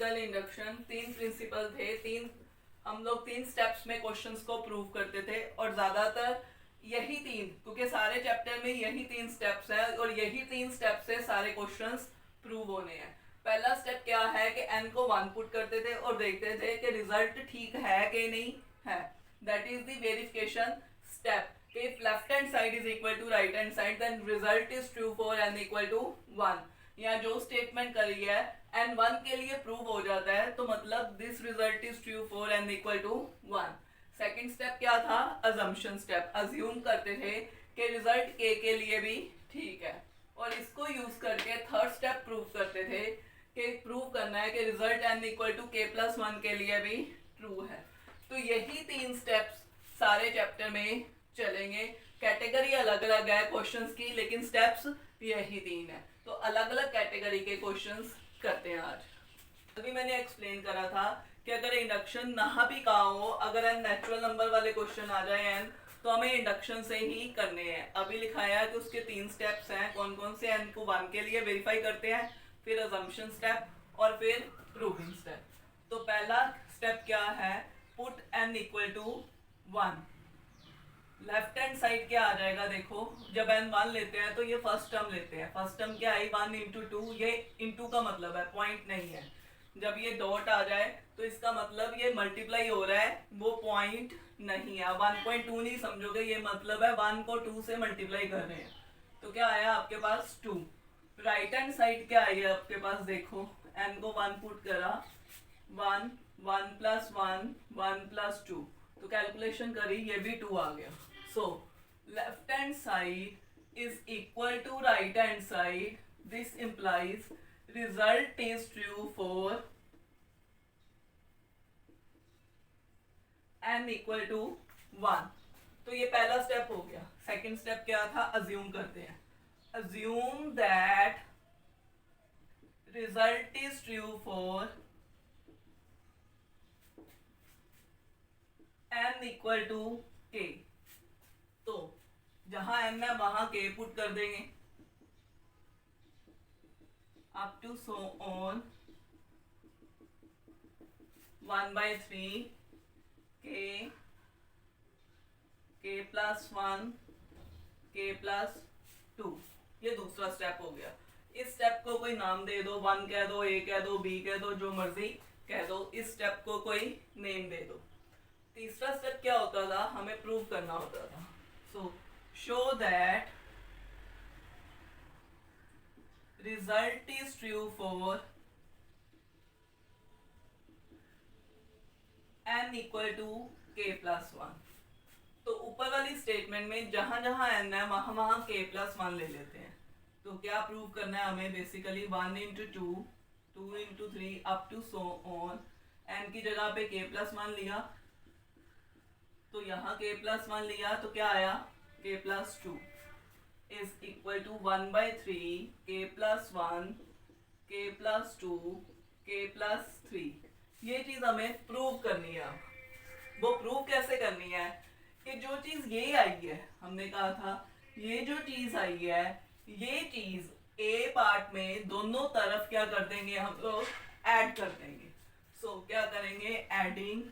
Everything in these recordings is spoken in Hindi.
कल इंडक्शन 3 प्रिंसिपल थे, हम लोग 3 स्टेप्स में क्वेश्चंस को प्रूव करते थे और ज्यादातर यही 3, क्योंकि सारे चैप्टर में यही 3 स्टेप्स हैं और यही 3 स्टेप से सारे क्वेश्चंस प्रूव होने हैं। पहला स्टेप क्या है कि n को 1 पुट करते थे और देखते थे कि रिजल्ट ठीक है कि नहीं है। That is the verification step. if left hand side is equal to right hand side then result is true for n equal to 1। यहाँ जो स्टेटमेंट करी है n 1 के लिए प्रूव हो जाता है तो मतलब this result is true for n equal to 1। Second step क्या था? Assumption step. अज्यूम करते थे कि रिजल्ट k के लिए भी ठीक है और इसको यूज करके थर्ड स्टेप प्रूव करते थे कि प्रूव करना है कि result n equal to k plus 1 के लिए भी ट्रू है। तो यही 3 स्टेप्स सारे चैप्टर में चलेंगे। कैटेगरी अलग अलग है क्वेश्चंस की, लेकिन स्टेप्स यही 3 है। तो अलग अलग कैटेगरी के क्वेश्चंस करते हैं आज। अभी मैंने एक्सप्लेन करा था कि अगर इंडक्शन ना भी कहा हो, अगर n नेचुरल नंबर वाले क्वेश्चन आ जाए n, तो हमें इंडक्शन से ही करने हैं। अभी लिखाया है कि उसके 3 स्टेप्स हैं। कौन कौन से? n को 1 के लिए वेरीफाई करते हैं, फिर अजम्पशन स्टेप और फिर प्रूविंग स्टेप। तो पहला स्टेप क्या है? Put n equal to 1। Left hand side क्या आ जाएगा? देखो, जब n 1 लेते हैं तो ये फर्स्ट टर्म लेते हैं। फर्स्ट टर्म क्या आई? 1 इंटू 2। ये इंटू का मतलब है, पॉइंट नहीं है। जब ये डॉट आ जाए तो इसका मतलब ये मल्टीप्लाई हो रहा है, वो पॉइंट नहीं है। 1.2 नहीं समझोगे, ये मतलब है 1 को 2 से मल्टीप्लाई कर रहे हैं। तो क्या आया आपके पास? 2। राइट हैंड साइड क्या आई है आपके पास? देखो, n को 1 पुट करा, 1 1 प्लस 1 1 प्लस 2, तो कैलकुलेशन करी, ये भी 2 आ गया। So left hand side is equal to right hand side. This implies result is true for n equal to 1। तो ये पहला स्टेप हो गया। सेकंड स्टेप क्या था? अज्यूम करते हैं। Assume that result is true for n equal to k। तो जहां n है वहां k पुट कर देंगे up to so on 1/3 k plus 1 k plus 2। ये दूसरा स्टेप हो गया। इस स्टेप को कोई नाम दे दो, 1 कह दो, a कह दो, b कह दो, जो मर्जी कह दो। इस स्टेप को कोई नेम दे दो। तीसरा स्टेप क्या होता था? हमें प्रूव करना होता था। So show that result is true for n equal to k plus 1। तो ऊपर वाली स्टेटमेंट में जहां जहां n है वहां वहां k plus 1 ले लेते हैं। तो क्या प्रूव करना है हमें? Basically 1 into 2 2 into 3 up to so on. n की जगह पे k plus 1 लिया, तो यहाँ k plus 1 लिया तो क्या आया? k plus 2 is equal to 1/3 k plus 1 k plus 2 k plus 3। ये चीज हमें प्रूव करनी है। वो प्रूव कैसे करनी है कि जो चीज ये आई है, हमने कहा था ये जो चीज आई है, ये चीज a पार्ट में दोनों तरफ क्या कर देंगे? हम लोग ऐड कर देंगे। सो क्या करेंगे? Adding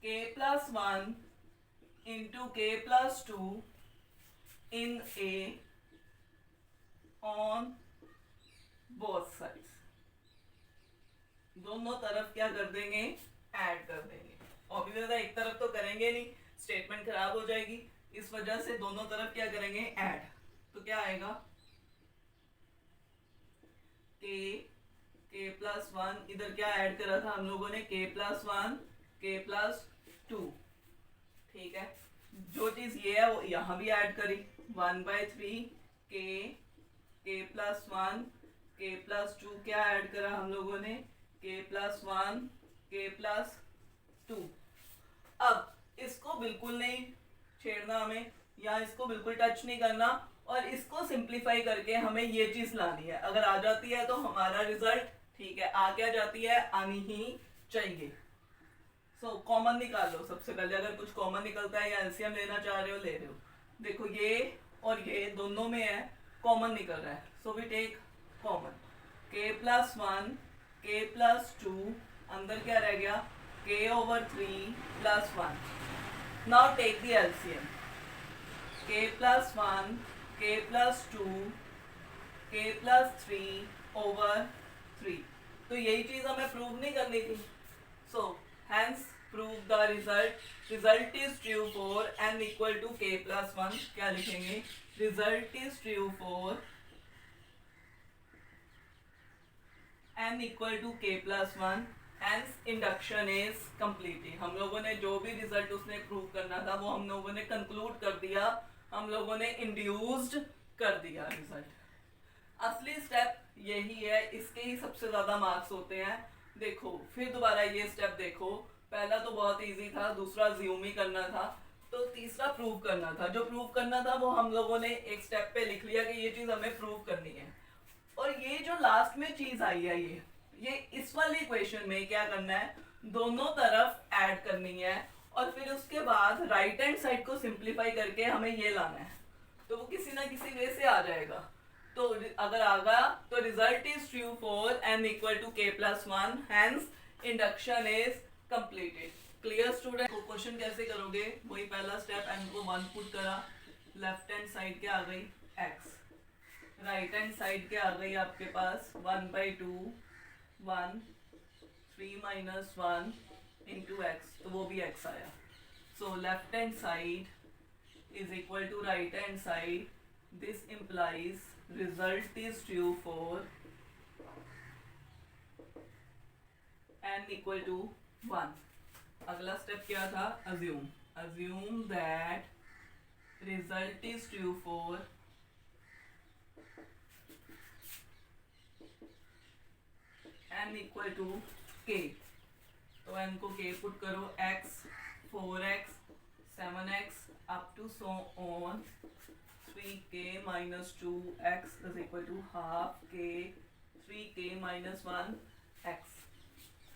k plus 1 into k plus 2 in a on both sides। दोनों तरफ क्या कर देंगे? ऐड कर देंगे। ऑब्वियसली एक तरफ तो करेंगे नहीं, स्टेटमेंट खराब हो जाएगी। इस वजह से दोनों तरफ क्या करेंगे? ऐड। तो क्या आएगा? k plus 1, इधर क्या ऐड करा था हम लोगों ने? k plus 1 k plus 2। ठीक है, जो चीज ये है वो यहां भी ऐड करी, 1/3 k प्लस 1 k प्लस 2। क्या ऐड करा हम लोगों ने? k plus 1 k plus 2। अब इसको बिल्कुल नहीं छेड़ना हमें, या इसको बिल्कुल टच नहीं करना, और इसको सिंप्लीफाई करके हमें ये चीज लानी है। अगर आ जाती है तो हमारा रिजल्ट ठीक है, आ क्या जाती है? आनी ही चाहिए। कॉमन निकाल लो सबसे पहले। अगर कुछ कॉमन निकलता है या एलसीएम लेना चाह रहे हो, ले रहे हो। देखो ये और ये दोनों में है, कॉमन निकल रहा है। So we take common, k plus 1 k plus 2, अंदर क्या रह गया k over 3 plus 1. Now take the LCM, k plus 1 k plus 2 k plus 3 over 3. तो यही चीज हमें प्रूव नहीं करनी थी. So hence prove the result is true for n equal to k plus 1. क्या लिखेंगे, result is true for n equal to k plus 1. Hence induction is completed. हम लोगों ने जो भी रिजल्ट उसने प्रूव करना था वो हम लोगों ने कंक्लूड कर दिया, हम लोगों ने इंड्यूस्ड कर दिया रिजल्ट. असली स्टेप यही है, इसके ही सबसे ज्यादा मार्क्स होते हैं. देखो फिर दोबारा ये स्टेप देखो, पहला तो बहुत इजी था, दूसरा ज्यूम ही करना था, तो तीसरा प्रूव करना था. जो प्रूव करना था वो हम लोगों ने एक स्टेप पे लिख लिया कि ये चीज हमें प्रूव करनी है. और ये जो लास्ट में चीज आई है ये इस वाली इक्वेशन में क्या करना है, दोनों तरफ ऐड करनी है और फिर उसके बाद राइट हैंड साइड को सिंप्लीफाई करके हमें ये लाना है. तो वो किसी ना किसी वे से आ जाएगा. तो अगर आ गया तो result is true for n equal to k plus 1. Hence induction is completed. Clear student. तो क्वेश्चन कैसे करोगे, वही पहला स्टेप, n को 1 पुट करा, लेफ्ट हैंड साइड क्या आ गई x, राइट हैंड साइड क्या आ गई आपके पास 1/2 1 3 माइनस 1 इंटू एक्स, तो वो भी x आया. So left hand side is equal to right hand side. This implies result is true for n equal to 1. अगला स्टेप क्या था, assume that result is true for n equal to k. तो n को k पुट करो, x 4x 7x up to so on 3k minus 2x is equal to half k 3k minus 1x.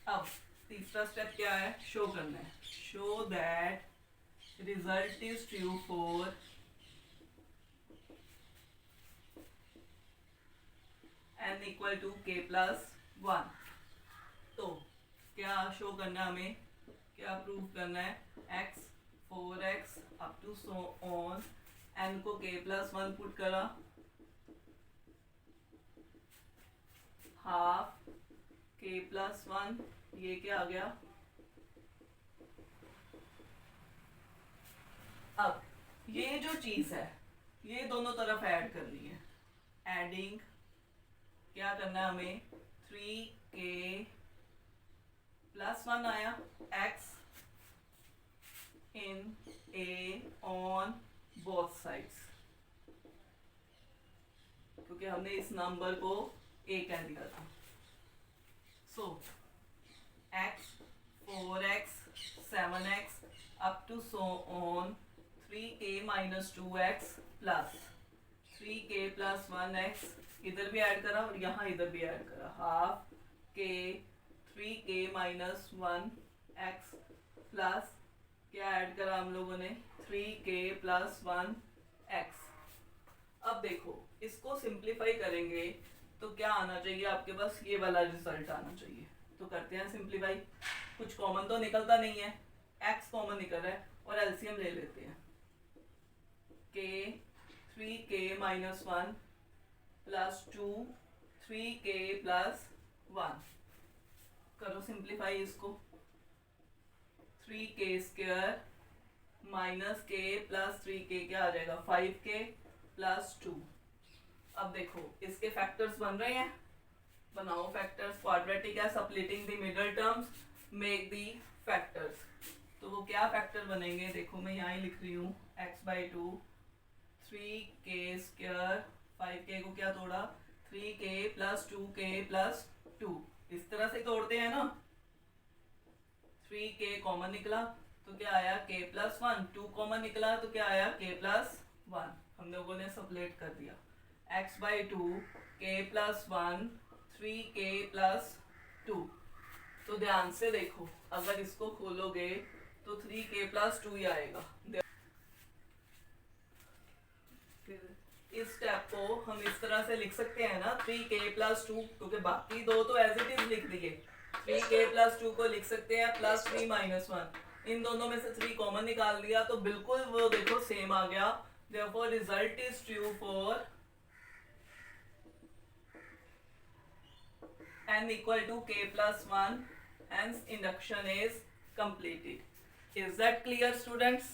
अब तीसरा स्टेप क्या है, शो करना है. Show that result is true for n equal to k plus 1. तो क्या शो करना है हमें, क्या प्रूव करना है, x 4x up to so on, n को k प्लस 1 पुट करा, हाफ k प्लस 1, ये क्या आ गया. अब ये जो चीज है ये दोनों तरफ ऐड करनी है. एडिंग क्या करना है हमें, 3k प्लस 1 आया x in a on both sides, क्योंकि हमने इस नंबर को a कह दिया था. सो x 4x 7x up to so on 3k minus 2x plus 3k plus 1x, इधर भी ऐड करा और यहाँ इधर भी ऐड करा, half k 3k minus 1x plus क्या ऐड करा हम लोगों ने 3k प्लस 1x. अब देखो इसको सिंप्लीफाई करेंगे तो क्या आना चाहिए आपके पास, ये वाला रिजल्ट आना चाहिए. तो करते हैं सिंप्लीफाई. कुछ कॉमन तो निकलता नहीं है, x कॉमन निकल रहा है और एलसीएम ले लेते हैं. k 3k minus 1 plus 2 3k plus 1. करो सिंप्लीफाई इसको. 3k square minus k plus 3k क्या आ जाएगा 5k प्लस 2. अब देखो इसके फैक्टर्स बन रहे हैं, बनाओ फैक्टर्स. क्वाड्रेटिक है, splitting the middle terms make the factors. तो वो क्या फैक्टर बनेंगे, देखो मैं यहाँ ही लिख रही हूँ, x/2 3k स्क्वायर 5k को क्या तोड़ा 3k प्लस 2k प्लस 2. इस तरह से तोड़ते हैं ना. 3k कॉमन निकला तो क्या आया k प्लस 1, 2 कॉमन निकला तो क्या आया k प्लस 1. हम लोगों ने सप्लेट कर दिया. x/2 k plus 1 3k plus 2. तो ध्यान से देखो, अगर इसको खोलोगे तो 3k प्लस 2 ही आएगा. इस स्टेप को हम इस तरह से लिख सकते हैं ना 3k+2, क्योंकि बाकी दो तो एज इट इज लिख दिए। 3k+2 को लिख सकते हैं +3 - 1, इन दोनों में से 3 कॉमन निकाल दिया तो बिल्कुल वो देखो सेम आ गया। Therefore result is true for n equal to k+1, hence induction is completed. Is that clear, students?